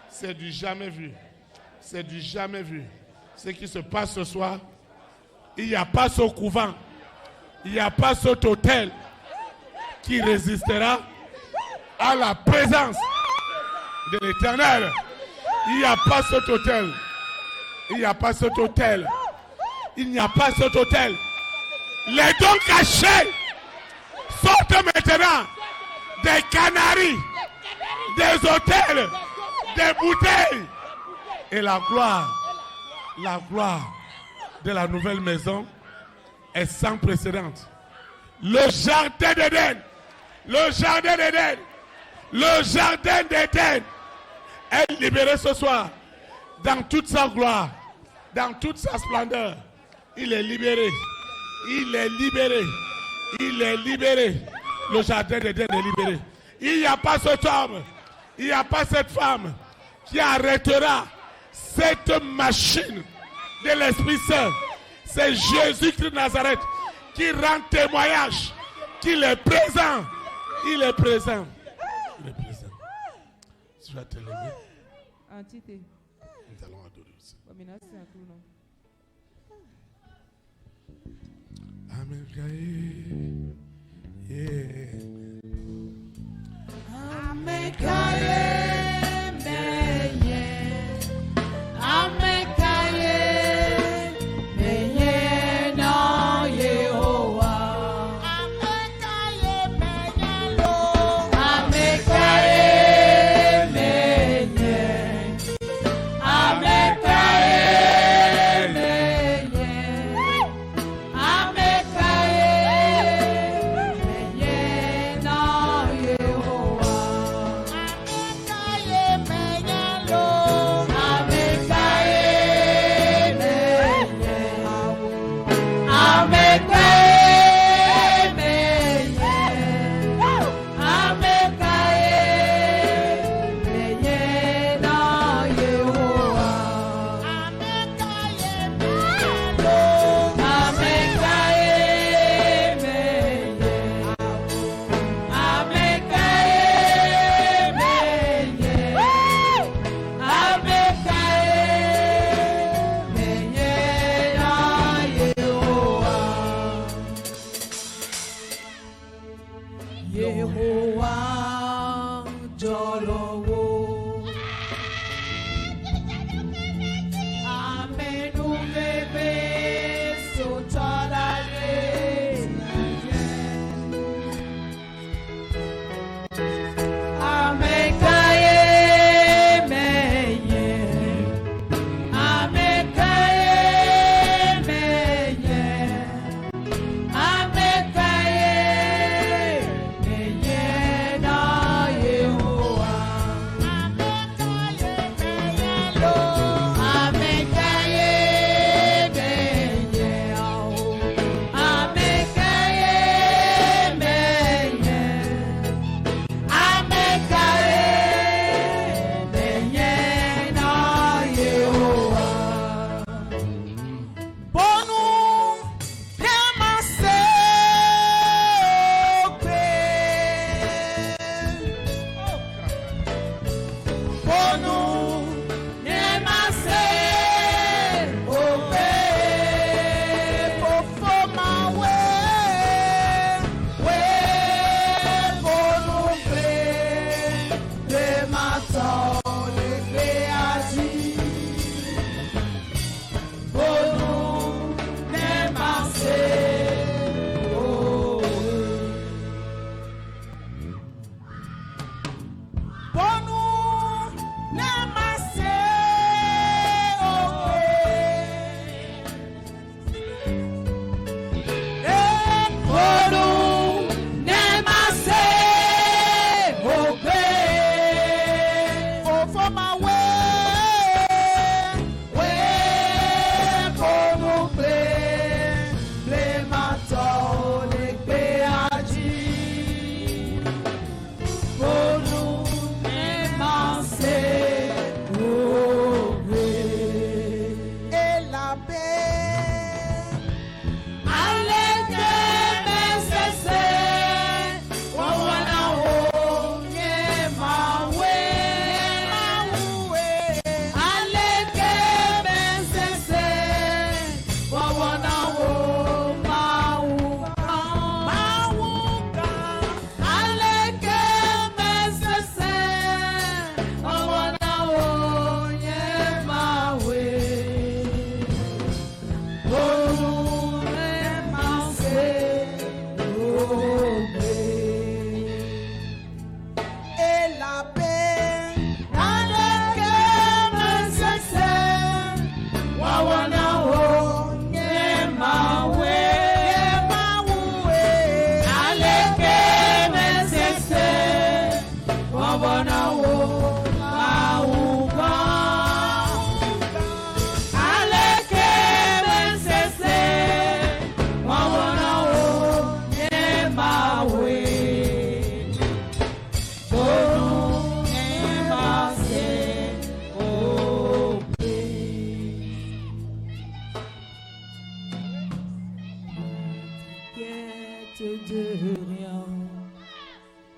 A: C'est du jamais vu. C'est du jamais vu. Ce qui se passe ce soir, il n'y a pas ce couvent, il n'y a pas cet hôtel qui résistera à la présence de l'Éternel. Il n'y a pas cet hôtel. Il n'y a pas cet hôtel. Il n'y a pas cet hôtel. Les dons cachés sortent maintenant des canaries, des hôtels, des bouteilles. Et la gloire de la nouvelle maison est sans précédent. Le jardin d'Éden, le jardin d'Éden, le jardin d'Éden est libéré ce soir dans toute sa gloire, dans toute sa splendeur. Il est libéré, il est libéré, il est libéré. Le jardin d'Éden est libéré. Il n'y a pas cet homme, il n'y a pas cette femme qui arrêtera cette machine de l'Esprit Saint. C'est Jésus de Nazareth qui rend témoignage qu'il est présent. Il est présent. Il est présent. Tu vas te lever.
C: Entité.
A: allons adorer aussi.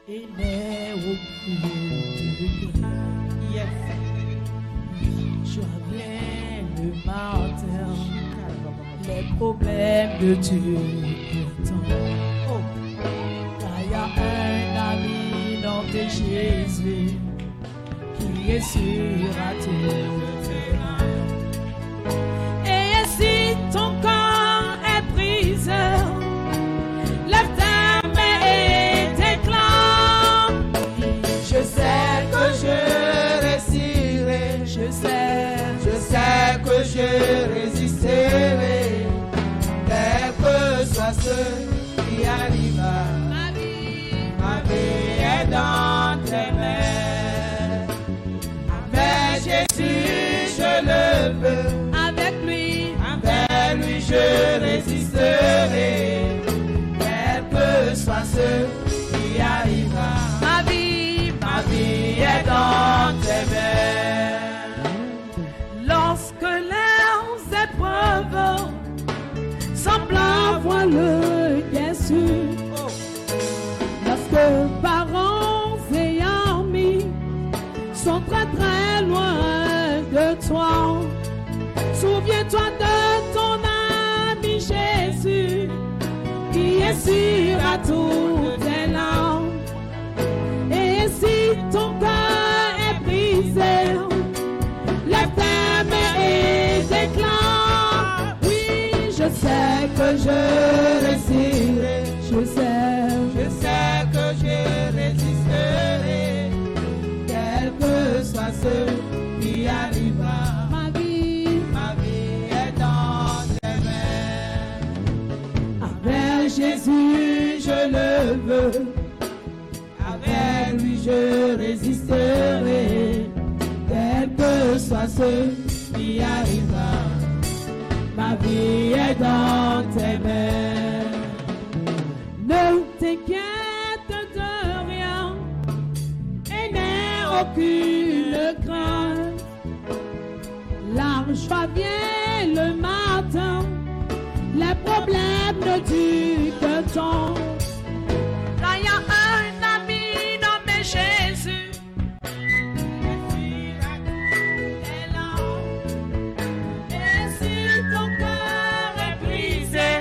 A: Amen.
B: joie vient le matin, les problèmes de Dieu temps. Car il y a un ami, nom de Jésus, qui est sûr à tout faire. Et si ton corps est brisé, lève ta main et déclare.
C: Je sais que je réussirai.
B: Je sais
C: Que je résisterai, quel que soit ce qui arrivera.
B: ma vie
C: Est dans tes mains. Avec Jésus, je le veux.
B: avec lui.
C: Avec lui, je résisterai, quel que soit ce qui arrivera.
B: Ma vie
C: Est dans tes mains.
B: lorsque les épreuves semblent avoir le déçu, lorsque parents et amis sont très très loin de toi, souviens-toi de ton ami Jésus qui est sûr à toutes tes larmes. Et si ton cœur est brisé, lève ta main et déclare. Oui, je sais que je réussirai. Je sais
C: que je résisterai, quel que soit ce qui arrivera.
B: ma vie
C: Ma vie est dans tes mains.
B: avec Jésus,
C: Je le veux. Avec lui, je résisterai, quel que soit ce qui arrivera. Ma vie est dans tes mains.
B: ne t'inquiète de rien et n'aie aucune crainte. La joie vient le matin, les problèmes ne durent que temps. Là, il y a un ami nommé Jésus. Et si ton cœur est brisé,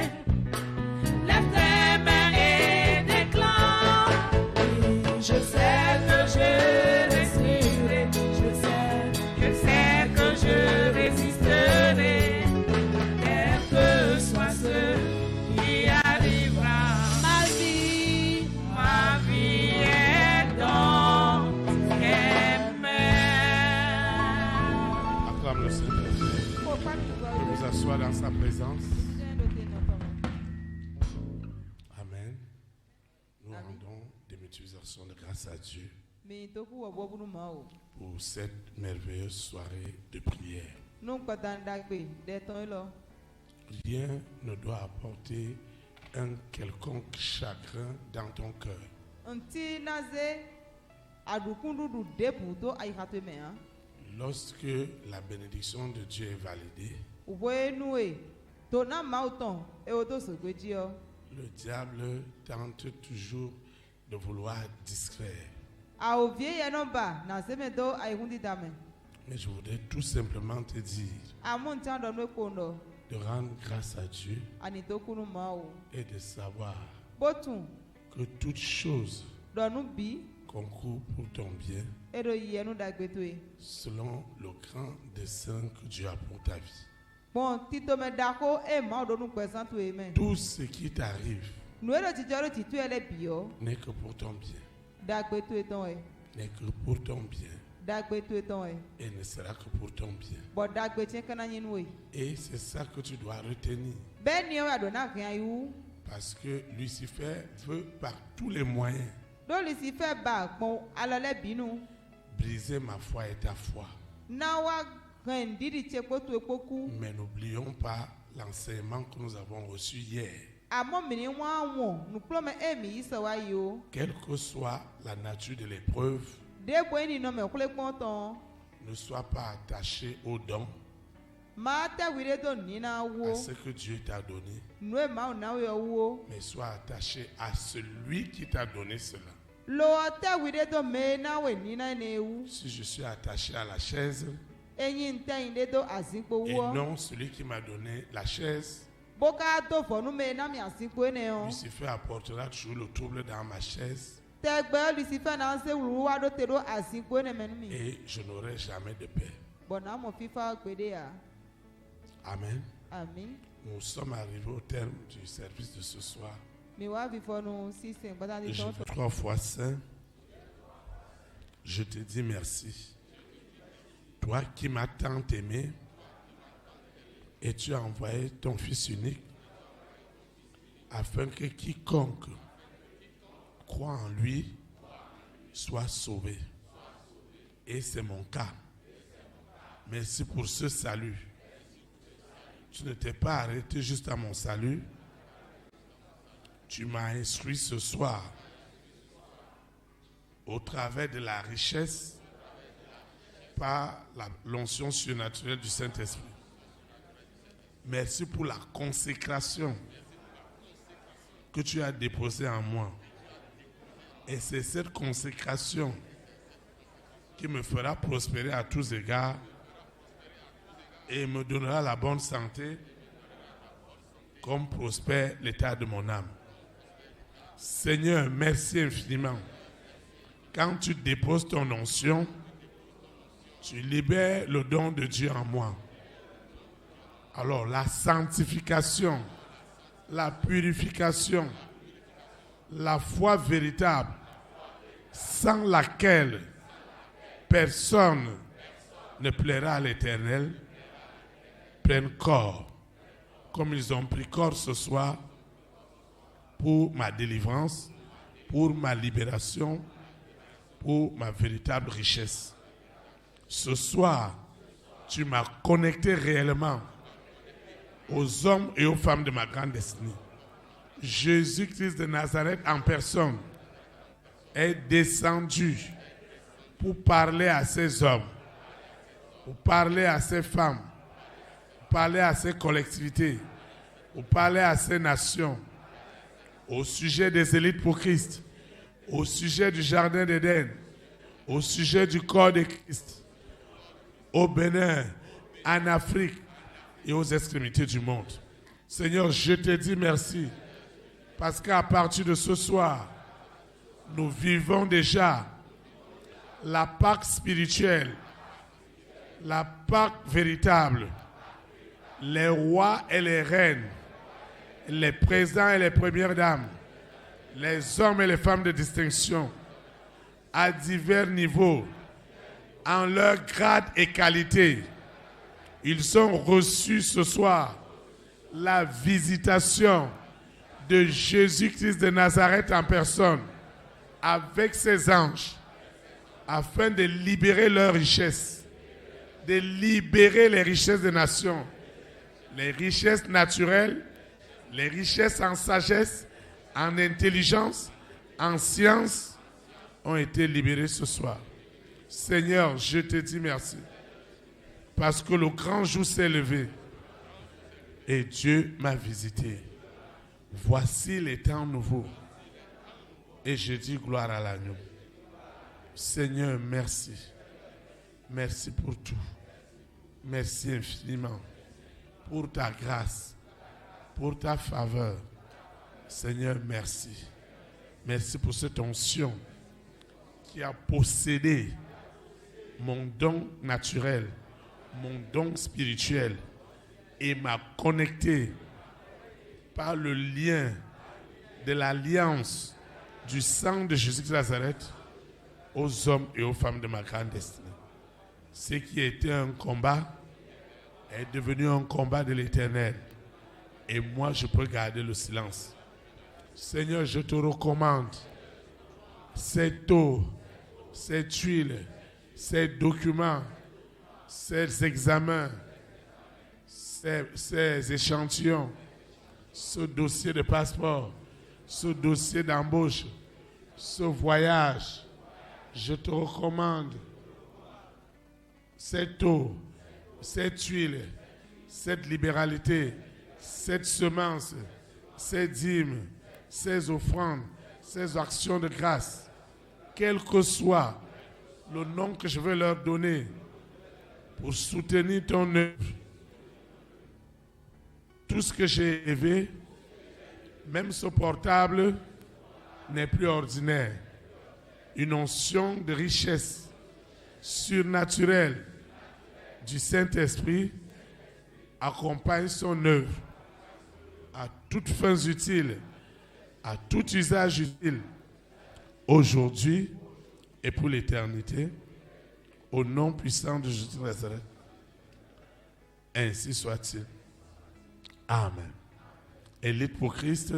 B: lève tes mains et déclare.
C: Je sais que je résisterai. Je sais que je résisterai, quel que soit ce qui arrivera.
B: Ma vie
C: est dans tes mains.
A: Acclame le Seigneur. Je vous assois dans sa présence. Amen. Nous rendons des multiplications de grâce à Dieu pour cette merveilleuse soirée de prière. Rien ne doit apporter un quelconque chagrin dans ton cœur. Lorsque la bénédiction de Dieu est validée, le diable tente toujours de vouloir distraire. Mais je voudrais tout simplement te dire de rendre grâce à Dieu et de savoir que toute chose concourt pour ton bien selon le grand dessein que Dieu a pour ta vie. Tout ce qui t'arrive n'est que pour ton bien. N'est que pour ton bien. Et ne sera que pour ton bien. Et c'est ça que tu dois retenir. Parce que Lucifer veut par tous les moyens briser ma foi et ta foi. Mais n'oublions pas l'enseignement que nous avons reçu hier. Quelle que soit la nature de l'épreuve, ne sois pas attaché aux dons, à ce que Dieu t'a donné, mais sois attaché à celui qui t'a donné cela. Si je suis attaché à la chaise,
C: Enyi ntɛyin de do azikpo
A: Et
C: wɔ.
A: non celui qui m'a donné la chaise.
C: Boka do fɔnu me na mi azikpo ne o.
A: Lucifer apportera toujours le trouble dans ma chaise
C: Tɛgbɛ Lucifer na se wulu wa do te do azikpo ne mɛ numi.
A: et je n'aurai jamais de paix.
C: Bɔnna mo fifa gbede ya.
A: Amen.
C: Ami.
A: Nous sommes arrivés au terme du service de ce soir.
C: Mi wa fi fɔnu sise gbada
A: Et
C: di
A: je
C: tɔn
A: veux
C: tɔ.
A: 3 fois saint. Je te dis merci. Toi qui m'as tant aimé et tu as envoyé ton Fils unique afin que quiconque croit en lui soit sauvé. Et c'est mon cas. Merci pour ce salut. Tu ne t'es pas arrêté juste à mon salut. Tu m'as instruit ce soir au travers de la richesse par l'onction surnaturelle du Saint-Esprit. Merci pour la consécration que tu as déposée en moi. Et c'est cette consécration qui me fera prospérer à tous égards et me donnera la bonne santé comme prospère l'état de mon âme. Seigneur, merci infiniment. Quand tu déposes ton onction, tu libères le don de Dieu en moi. Alors la sanctification, la purification, la foi véritable, sans laquelle personne ne plaira à l'Éternel, prennent corps, comme ils ont pris corps ce soir, pour ma délivrance, pour ma libération, pour ma véritable richesse. Ce soir, tu m'as connecté réellement aux hommes et aux femmes de ma grande destinée. Jésus-Christ de Nazareth en personne est descendu pour parler à ces hommes, pour parler à ces femmes, pour parler à ces collectivités, pour parler à ces nations, au sujet des élites pour Christ, au sujet du jardin d'Éden, au sujet du corps de Christ, au Bénin, en Afrique et aux extrémités du monde. Seigneur, je te dis merci parce qu'à partir de ce soir, nous vivons déjà la Pâque spirituelle, la Pâque véritable, les rois et les reines, les présidents et les premières dames, les hommes et les femmes de distinction, à divers niveaux, en leur grade et qualité. Ils ont reçu ce soir la visitation de Jésus-Christ de Nazareth en personne, avec ses anges, afin de libérer leurs richesses, de libérer les richesses des nations, les richesses naturelles, les richesses en sagesse, en intelligence, en science, ont été libérées ce soir. Seigneur, je te dis merci, parce que le grand jour s'est levé et Dieu m'a visité. Voici les temps nouveaux et je dis gloire à l'agneau. Seigneur, merci. Merci pour tout. Merci infiniment pour ta grâce, pour ta faveur. Seigneur, merci. Merci pour cette onction qui a possédé mon don naturel, mon don spirituel et m'a connecté par le lien de l'alliance du sang de Jésus de Nazareth aux hommes et aux femmes de ma grande destinée. Ce qui était un combat est devenu un combat de l'Éternel. Et moi, je peux garder le silence. Seigneur, je te recommande cette eau, cette huile, ces documents, ces examens, ces échantillons, ce dossier de passeport, ce dossier d'embauche, ce voyage. Je te recommande cette eau, cette huile, cette libéralité, cette semence, ces dîmes, ces offrandes, ces actions de grâce, quel que soit le nom que je vais leur donner, pour soutenir ton œuvre. Tout ce que j'ai élevé, même ce portable, n'est plus ordinaire. Une onction de richesse surnaturelle du Saint-Esprit accompagne son œuvre à toutes fins utiles, à tout usage utile, aujourd'hui et pour l'éternité, au nom puissant de Jésus de Nazareth. Ainsi soit-il. Amen. Élite pour Christ,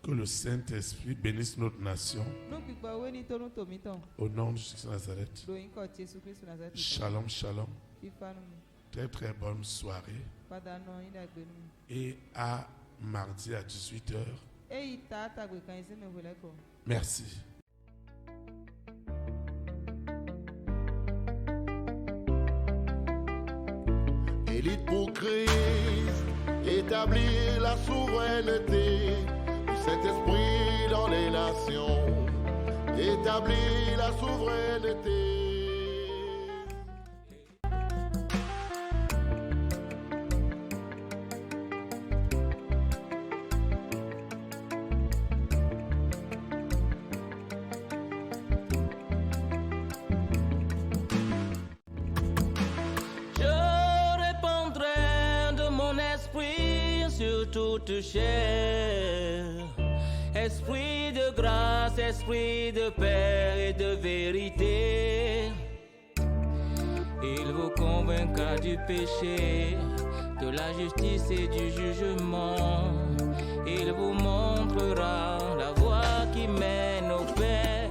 A: que le Saint-Esprit bénisse notre nation. Au nom de Jésus de Nazareth. Shalom, shalom. Très très bonne soirée. Et à mardi à 18h. Merci.
E: Élite pour Christ, établir la souveraineté du Saint-Esprit dans les nations, établir la souveraineté.
F: Toute chair, esprit de grâce, esprit de paix et de vérité, il vous convaincra du péché, de la justice et du jugement, il vous montrera la voie qui mène au Père.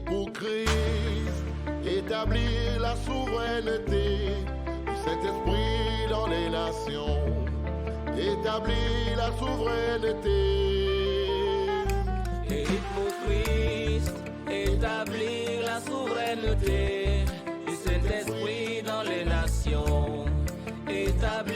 E: Pour Christ, établir la souveraineté du Saint-Esprit dans les nations, établir la souveraineté.
F: Élite pour Christ, établir la souveraineté du Saint-Esprit dans les nations, établir